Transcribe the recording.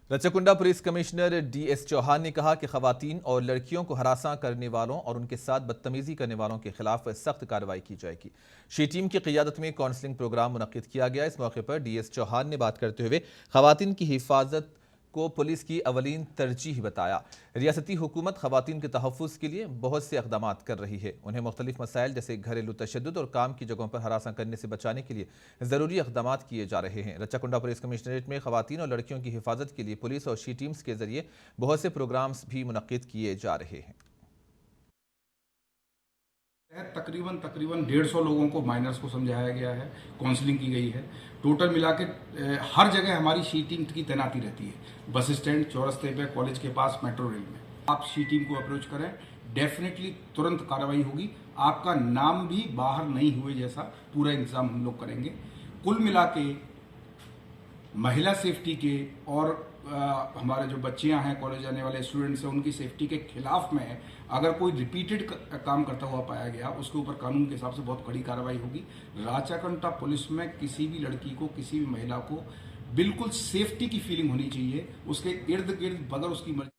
Rachakonda police commissioner DS Chauhan ने कहा कि खवातीन और लड़कियों को हरासा करने वालों और उनके साथ बदतमीजी करने वालों के खिलाफ सख्त कार्रवाई की जाएगी। शी टीम की क़ियादत में काउंसलिंग प्रोग्राम मुनक्किद किया गया। इस मौके पर डीएस चौहान ने बात करते हुए खवातीन की हिफाजत को पुलिस की अवलीन तरजीह बताया। रियासती हुकूमत खवातीन के तहफ़्फ़ुज़ के लिए बहुत से इक़दाम कर रही है। उन्हें मुख्तलिफ मसाइल जैसे घरेलू तशद्दुद और काम की जगहों पर हरासा करने से बचाने के लिए ज़रूरी इक़दाम किए जा रहे हैं। रचाकुंडा पुलिस कमिश्नरेट में खवातीन और लड़कियों की हिफाजत के लिए पुलिस और शी टीम्स के जरिए बहुत से प्रोग्राम्स भी मुनक्किद किए जा रहे हैं। तकरीबन 150 लोगों को माइनर्स को समझाया गया है, काउंसलिंग की गई है। टोटल मिला के हर जगह हमारी शी टीम की तैनाती रहती है, बस स्टैंड, चौरस्ते पे, कॉलेज के पास, मेट्रो रेल में। आप शी टीम को अप्रोच करें, डेफिनेटली तुरंत कार्रवाई होगी। आपका नाम भी बाहर नहीं हुए जैसा पूरा इंतजाम हम लोग करेंगे। कुल मिला के महिला सेफ्टी के और हमारे जो बच्चियां हैं, कॉलेज जाने वाले स्टूडेंट्स हैं, उनकी सेफ्टी के खिलाफ में अगर कोई रिपीटेड काम करता हुआ पाया गया, उसके ऊपर कानून के हिसाब से बहुत कड़ी कार्रवाई होगी। राचाकुंडा पुलिस में किसी भी लड़की को, किसी भी महिला को बिल्कुल सेफ्टी की फीलिंग होनी चाहिए। उसके इर्द गिर्द बगैर उसकी मर्जी